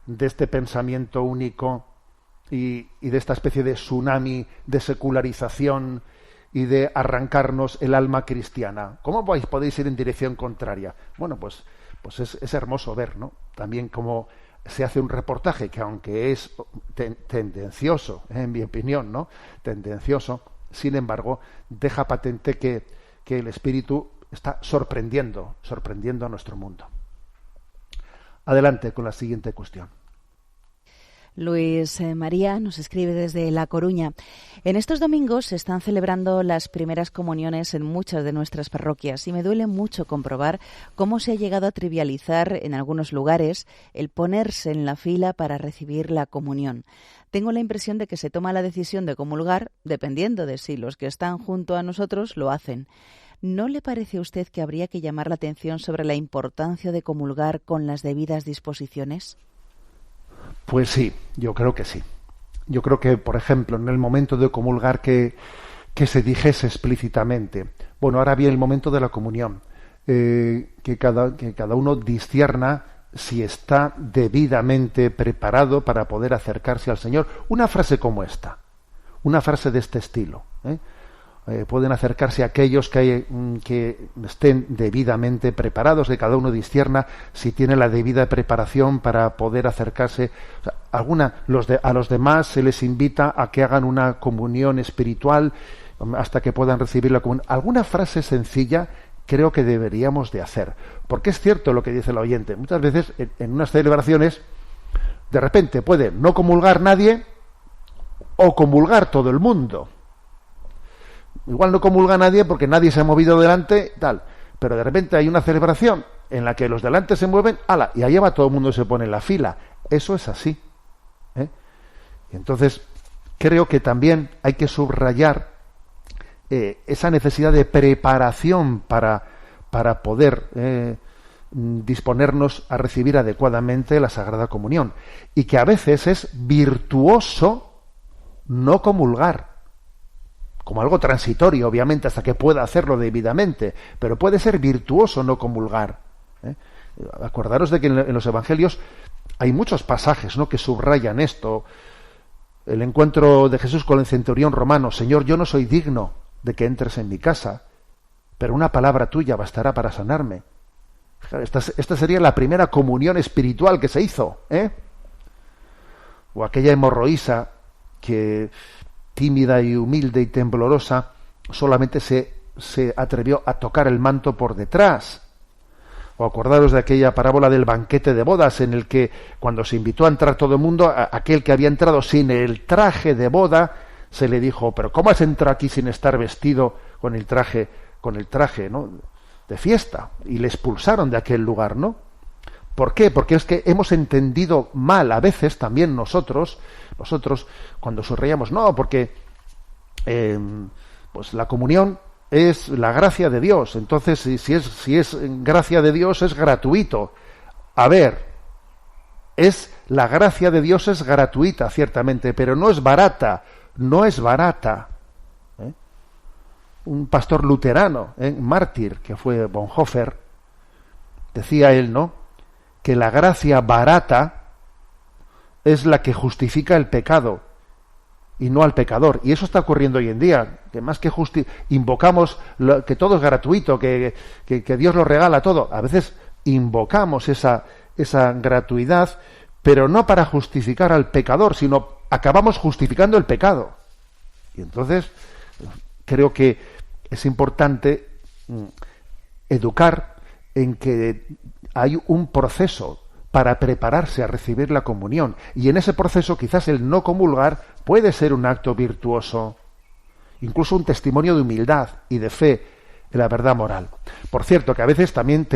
de este pensamiento único y de esta especie de tsunami de secularización y de arrancarnos el alma cristiana? ¿Cómo podéis ir en dirección contraria? Bueno, pues es hermoso ver, ¿no?, también cómo se hace un reportaje que, aunque es tendencioso, en mi opinión, ¿no?, tendencioso, sin embargo, deja patente que el Espíritu está sorprendiendo a nuestro mundo. Adelante con la siguiente cuestión.
Luis María nos escribe desde La Coruña. En estos domingos se están celebrando las primeras comuniones en muchas de nuestras parroquias y me duele mucho comprobar cómo se ha llegado a trivializar en algunos lugares el ponerse en la fila para recibir la comunión. Tengo la impresión de que se toma la decisión de comulgar dependiendo de si los que están junto a nosotros lo hacen. ¿No le parece a usted que habría que llamar la atención sobre la importancia de comulgar con las debidas disposiciones?
Pues sí, yo creo que sí. Yo creo que, por ejemplo, en el momento de comulgar que se dijese explícitamente, bueno, ahora viene el momento de la comunión, que cada uno discierna si está debidamente preparado para poder acercarse al Señor. Una frase como esta, una frase de este estilo, pueden acercarse a aquellos que estén debidamente preparados, que cada uno discierna si tiene la debida preparación para poder acercarse. O sea, a los demás se les invita a que hagan una comunión espiritual hasta que puedan recibir la comunión. Alguna frase sencilla creo que deberíamos de hacer, porque es cierto lo que dice el oyente. Muchas veces en unas celebraciones de repente puede no comulgar nadie o comulgar todo el mundo. Igual no comulga nadie porque nadie se ha movido delante, tal. Pero de repente hay una celebración en la que los delante se mueven, ¡ala! Y allá va todo el mundo y se pone en la fila. Eso es así. Y entonces creo que también hay que subrayar esa necesidad de preparación para poder disponernos a recibir adecuadamente la Sagrada Comunión. Y que a veces es virtuoso no comulgar. Como algo transitorio, obviamente, hasta que pueda hacerlo debidamente, pero puede ser virtuoso no comulgar. Acordaros de que en los Evangelios hay muchos pasajes, ¿no?, que subrayan esto. El encuentro de Jesús con el centurión romano: Señor, yo no soy digno de que entres en mi casa, pero una palabra tuya bastará para sanarme. Esta sería la primera comunión espiritual que se hizo, O aquella hemorroísa que, tímida y humilde y temblorosa, solamente se atrevió a tocar el manto por detrás. O acordaros de aquella parábola del banquete de bodas, en el que cuando se invitó a entrar todo el mundo, aquel que había entrado sin el traje de boda, se le dijo: pero ¿cómo has entrado aquí sin estar vestido con el traje, ¿no?, de fiesta? Y le expulsaron de aquel lugar, ¿no? ¿Por qué? Porque es que hemos entendido mal a veces también nosotros cuando subrayamos, no, porque pues la comunión es la gracia de Dios, entonces si es gracia de Dios es gratuito. A ver, la gracia de Dios es gratuita, ciertamente, pero no es barata. Un pastor luterano, mártir, que fue Bonhoeffer, decía él, ¿no?, que la gracia barata es la que justifica el pecado y no al pecador. Y eso está ocurriendo hoy en día, que más que invocamos que todo es gratuito, que Dios lo regala todo. A veces invocamos esa gratuidad, pero no para justificar al pecador, sino acabamos justificando el pecado. Y entonces creo que es importante educar en que hay un proceso para prepararse a recibir la comunión, y en ese proceso quizás el no comulgar puede ser un acto virtuoso, incluso un testimonio de humildad y de fe en la verdad moral. Por cierto, que a veces también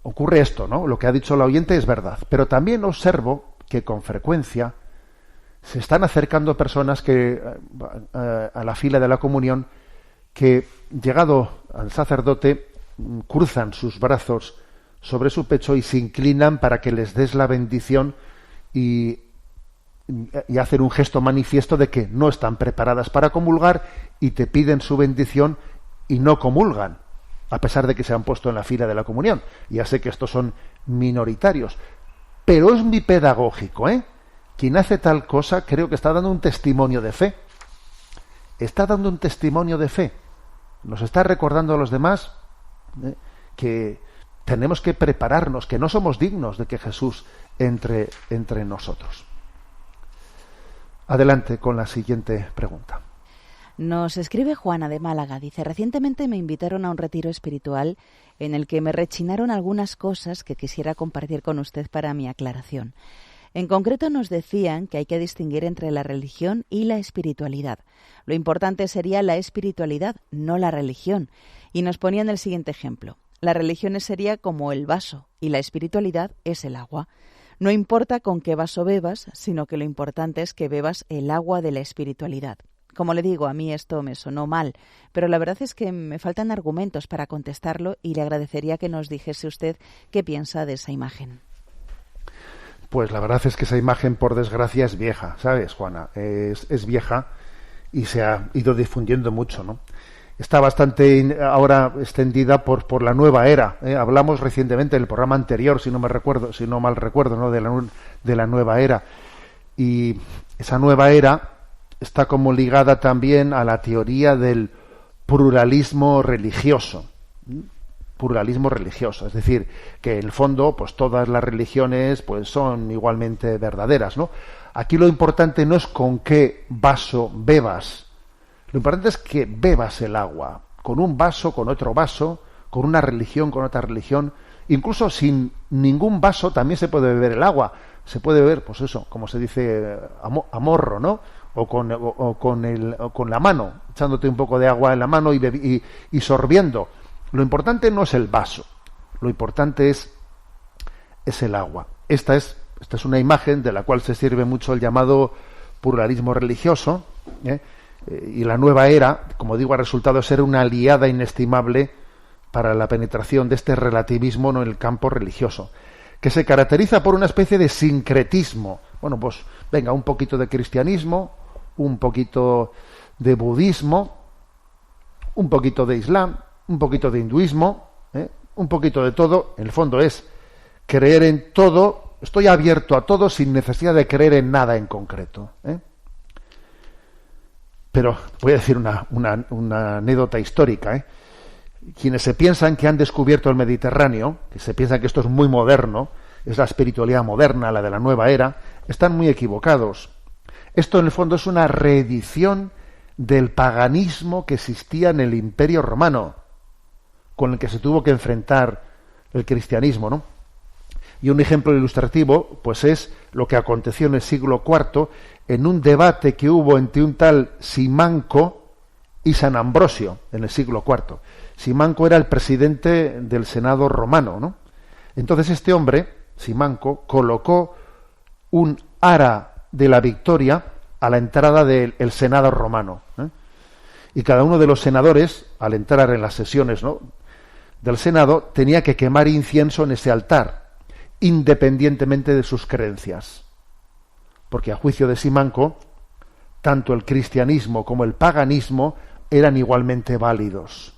ocurre esto, ¿no? Lo que ha dicho la oyente es verdad, pero también observo que con frecuencia se están acercando personas a la fila de la comunión, que, llegado al sacerdote, cruzan sus brazos sobre su pecho y se inclinan para que les des la bendición y hacen un gesto manifiesto de que no están preparadas para comulgar y te piden su bendición y no comulgan, a pesar de que se han puesto en la fila de la comunión. Ya sé que estos son minoritarios, pero es muy pedagógico, Quien hace tal cosa creo que está dando un testimonio de fe. Está dando un testimonio de fe. Nos está recordando a los demás que tenemos que prepararnos, que no somos dignos de que Jesús entre nosotros. Adelante con la siguiente pregunta.
Nos escribe Juana de Málaga. Dice: recientemente me invitaron a un retiro espiritual en el que me rechinaron algunas cosas que quisiera compartir con usted para mi aclaración. En concreto nos decían que hay que distinguir entre la religión y la espiritualidad. Lo importante sería la espiritualidad, no la religión. Y nos ponían el siguiente ejemplo. La religión sería como el vaso y la espiritualidad es el agua. No importa con qué vaso bebas, sino que lo importante es que bebas el agua de la espiritualidad. Como le digo, a mí esto me sonó mal, pero la verdad es que me faltan argumentos para contestarlo y le agradecería que nos dijese usted qué piensa de esa imagen.
Pues la verdad es que esa imagen, por desgracia, es vieja, ¿sabes, Juana? Es vieja y se ha ido difundiendo mucho, ¿no? Está bastante ahora extendida por la nueva era. Hablamos recientemente en el programa anterior, si no mal recuerdo, ¿no? de la nueva era. Y esa nueva era está como ligada también a la teoría del pluralismo religioso. Pluralismo religioso, es decir, que en el fondo, pues todas las religiones, pues son igualmente verdaderas, ¿no? Aquí lo importante no es con qué vaso bebas. Lo importante es que bebas el agua, con un vaso, con otro vaso, con una religión, con otra religión, incluso sin ningún vaso también se puede beber el agua. Se puede beber, pues eso, como se dice, a morro, ¿no? O con la mano, echándote un poco de agua en la mano y sorbiendo. Lo importante no es el vaso, lo importante es el agua. Esta es una imagen de la cual se sirve mucho el llamado pluralismo religioso, y la nueva era, como digo, ha resultado ser una aliada inestimable para la penetración de este relativismo en el campo religioso, que se caracteriza por una especie de sincretismo. Bueno, pues venga, un poquito de cristianismo, un poquito de budismo, un poquito de islam, un poquito de hinduismo, un poquito de todo. En el fondo es creer en todo, estoy abierto a todo sin necesidad de creer en nada en concreto. Pero voy a decir una anécdota histórica. Quienes se piensan que han descubierto el Mediterráneo, que se piensan que esto es muy moderno, es la espiritualidad moderna, la de la nueva era, están muy equivocados. Esto en el fondo es una reedición del paganismo que existía en el Imperio Romano, con el que se tuvo que enfrentar el cristianismo, ¿no? Y un ejemplo ilustrativo, pues es lo que aconteció en el siglo IV en un debate que hubo entre un tal Simanco y San Ambrosio en el siglo IV. Simanco era el presidente del Senado romano, ¿no? Entonces este hombre, Simanco, colocó un ara de la victoria a la entrada del Senado romano, y cada uno de los senadores, al entrar en las sesiones, ¿no?, del Senado, tenía que quemar incienso en ese altar, independientemente de sus creencias. Porque a juicio de Simanco, tanto el cristianismo como el paganismo eran igualmente válidos.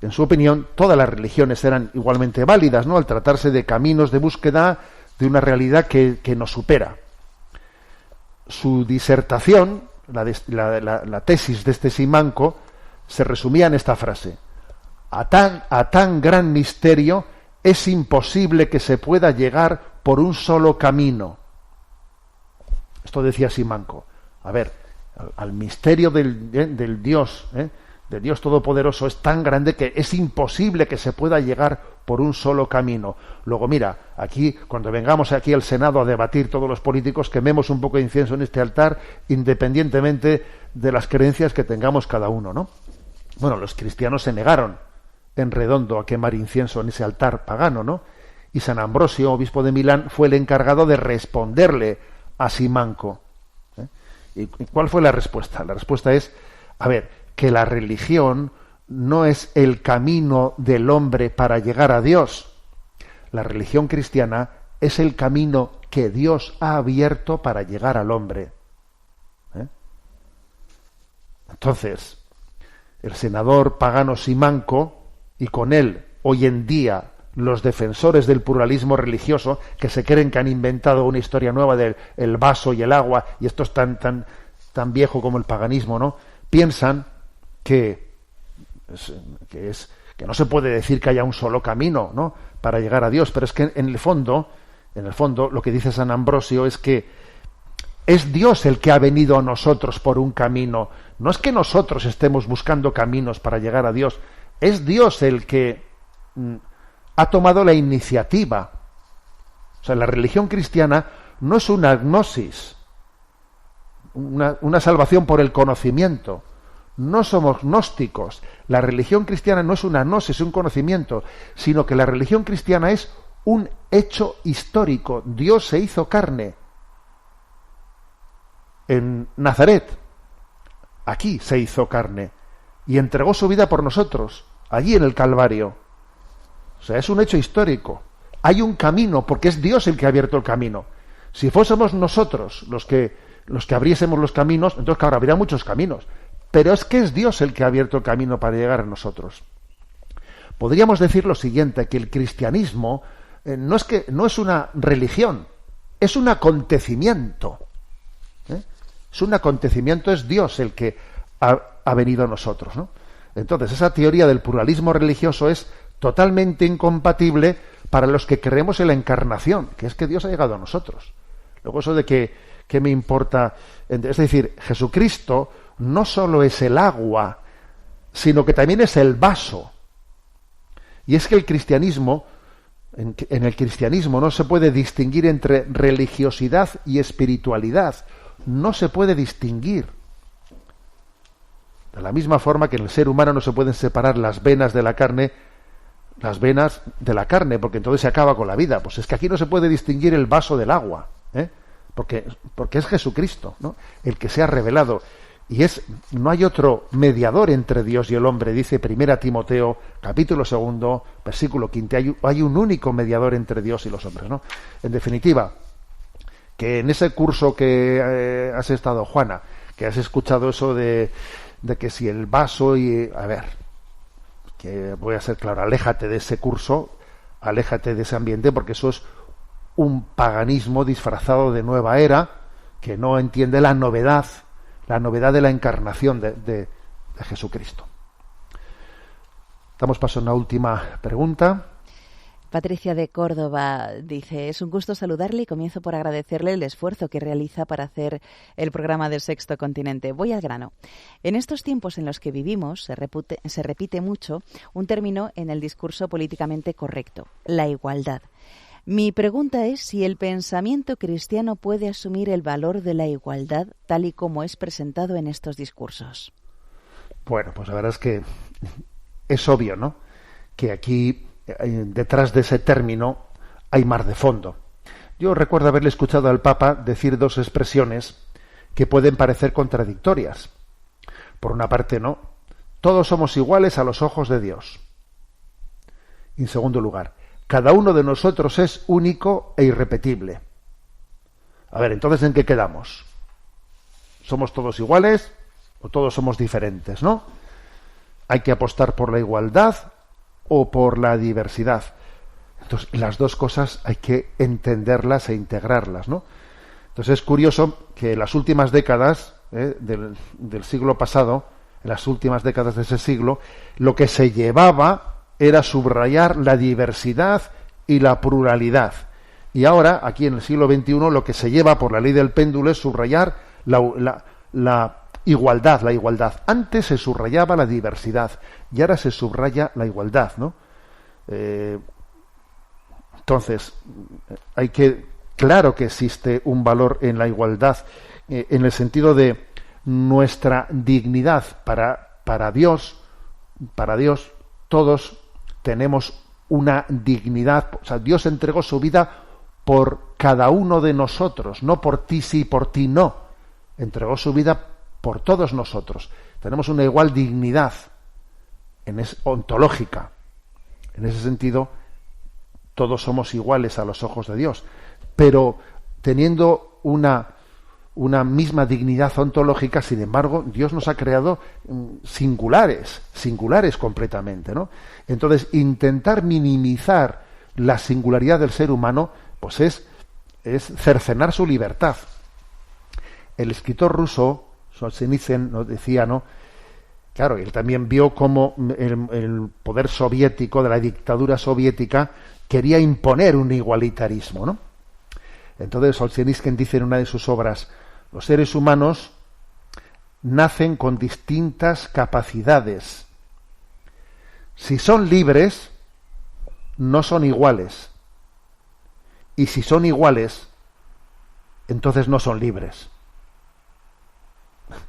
En su opinión, todas las religiones eran igualmente válidas, ¿no?, al tratarse de caminos de búsqueda de una realidad que nos supera. Su disertación, la tesis de este Simanco, se resumía en esta frase: a tan gran misterio es imposible que se pueda llegar por un solo camino. Esto decía Simanco. A ver, al misterio del Dios, del Dios Todopoderoso, es tan grande que es imposible que se pueda llegar por un solo camino. Luego, mira, aquí, cuando vengamos aquí al Senado a debatir todos los políticos, quememos un poco de incienso en este altar, independientemente de las creencias que tengamos cada uno, ¿no? Bueno, los cristianos se negaron en redondo a quemar incienso en ese altar pagano, ¿no? Y San Ambrosio, obispo de Milán, fue el encargado de responderle a Simanco. ¿Y cuál fue la respuesta? La respuesta es, a ver, que la religión no es el camino del hombre para llegar a Dios. La religión cristiana es el camino que Dios ha abierto para llegar al hombre. Entonces, el senador pagano Simanco, y con él hoy en día los defensores del pluralismo religioso, que se creen que han inventado una historia nueva del el vaso y el agua, y esto es tan viejo como el paganismo, ¿no?, piensan que no se puede decir que haya un solo camino, ¿no?, para llegar a Dios, pero es que en el fondo lo que dice San Ambrosio es que es Dios el que ha venido a nosotros por un camino. No es que nosotros estemos buscando caminos para llegar a Dios, es Dios el que ha tomado la iniciativa O sea, la religión cristiana no es una gnosis, una salvación por el conocimiento. No somos gnósticos. La religión cristiana no es una gnosis, un conocimiento, sino que la religión cristiana es un hecho histórico. Dios se hizo carne en Nazaret. Aquí se hizo carne y entregó su vida por nosotros, allí en el Calvario. O sea, es un hecho histórico. Hay un camino, porque es Dios el que ha abierto el camino. Si fuésemos nosotros los que abriésemos los caminos, entonces claro, habría muchos caminos. Pero es que es Dios el que ha abierto el camino para llegar a nosotros. Podríamos decir lo siguiente, que el cristianismo no es una religión, es un acontecimiento. Es un acontecimiento, es Dios el que ha venido a nosotros, ¿no? Entonces, esa teoría del pluralismo religioso es totalmente incompatible para los que creemos en la encarnación, que es que Dios ha llegado a nosotros. Luego eso de que me importa, es decir, Jesucristo no solo es el agua, sino que también es el vaso. Y es que el cristianismo, en el cristianismo no se puede distinguir entre religiosidad y espiritualidad. No se puede distinguir. De la misma forma que en el ser humano no se pueden separar las venas de la carne, porque entonces se acaba con la vida. Pues es que aquí no se puede distinguir el vaso del agua, porque es Jesucristo, ¿no?, el que se ha revelado. Y no hay otro mediador entre Dios y el hombre, dice 1 Timoteo, capítulo 2, versículo 15. Hay un único mediador entre Dios y los hombres, ¿no? En definitiva, que en ese curso que has estado, Juana, que has escuchado eso de que si el vaso y... A ver, que voy a ser claro, aléjate de ese curso, aléjate de ese ambiente, porque eso es un paganismo disfrazado de nueva era, que no entiende la novedad de la encarnación de Jesucristo. Damos paso a una última pregunta.
Patricia de Córdoba dice: es un gusto saludarle y comienzo por agradecerle el esfuerzo que realiza para hacer el programa del Sexto Continente. Voy al grano. En estos tiempos en los que vivimos se repite mucho un término en el discurso políticamente correcto: la igualdad. Mi pregunta es si el pensamiento cristiano puede asumir el valor de la igualdad tal y como es presentado en estos discursos.
Bueno, pues la verdad es que es obvio, ¿no?, que aquí detrás de ese término hay mar de fondo. Yo recuerdo haberle escuchado al Papa decir dos expresiones que pueden parecer contradictorias. Por una parte, no, todos somos iguales a los ojos de Dios. Y en segundo lugar, cada uno de nosotros es único e irrepetible. A ver, entonces, ¿en qué quedamos? ¿Somos todos iguales o todos somos diferentes, no? ¿Hay que apostar por la igualdad o por la diversidad? Entonces, las dos cosas hay que entenderlas e integrarlas, ¿no? Entonces, es curioso que en las últimas décadas del siglo pasado, en las últimas décadas de ese siglo, lo que se llevaba era subrayar la diversidad y la pluralidad. Y ahora, aquí en el siglo XXI, lo que se lleva por la ley del péndulo es subrayar la igualdad. Antes se subrayaba la diversidad y ahora se subraya la igualdad, ¿no? Entonces, claro que existe un valor en la igualdad, en el sentido de nuestra dignidad para Dios, todos tenemos una dignidad. O sea, Dios entregó su vida por cada uno de nosotros, no por ti sí, por ti no. Entregó su vida por todos nosotros. Tenemos una igual dignidad ontológica. En ese sentido, todos somos iguales a los ojos de Dios, pero teniendo una misma dignidad ontológica. Sin embargo, Dios nos ha creado singulares completamente, ¿no? Entonces, intentar minimizar la singularidad del ser humano, pues es cercenar su libertad. El escritor ruso Solzhenitsyn nos decía, ¿no? Claro, él también vio cómo el poder soviético, de la dictadura soviética, quería imponer un igualitarismo, ¿no? Entonces Solzhenitsyn dice en una de sus obras: los seres humanos nacen con distintas capacidades. Si son libres, no son iguales. Y si son iguales, entonces no son libres.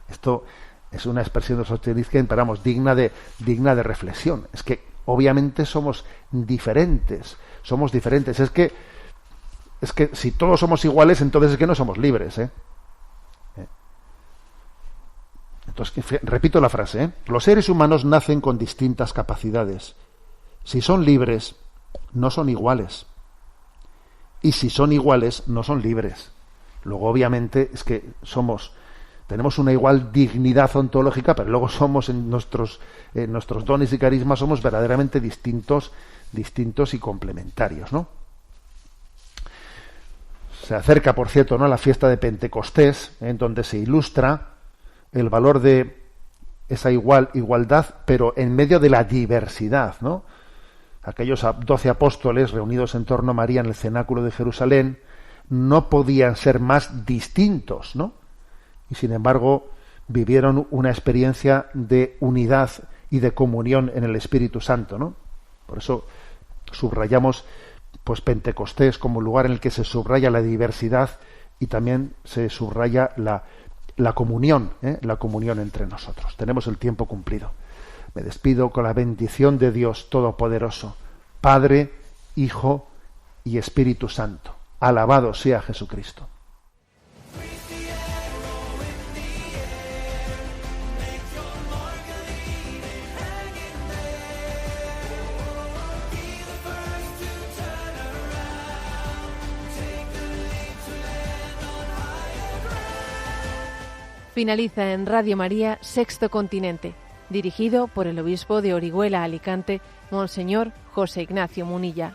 Esto es una expresión de Solzhenitsyn, pero vamos, digna de reflexión. Es que obviamente somos diferentes. Es que si todos somos iguales, entonces es que no somos libres, ¿eh? Entonces, repito la frase, ¿eh? Los seres humanos nacen con distintas capacidades. Si son libres, no son iguales. Y si son iguales, no son libres. Luego, obviamente, es que tenemos una igual dignidad ontológica, pero luego somos en nuestros dones y carismas somos verdaderamente distintos y complementarios, ¿no? Se acerca, por cierto, ¿no?, la fiesta de Pentecostés, en donde se ilustra el valor de esa igualdad, pero en medio de la diversidad, ¿no? Aquellos 12 apóstoles reunidos en torno a María en el cenáculo de Jerusalén no podían ser más distintos, ¿no? Y sin embargo vivieron una experiencia de unidad y de comunión en el Espíritu Santo, ¿no? Por eso subrayamos pues Pentecostés como lugar en el que se subraya la diversidad y también se subraya la comunión, la comunión entre nosotros. Tenemos el tiempo cumplido. Me despido con la bendición de Dios Todopoderoso, Padre, Hijo y Espíritu Santo. Alabado sea Jesucristo.
Finaliza en Radio María Sexto Continente, dirigido por el obispo de Orihuela Alicante, Monseñor José Ignacio Munilla.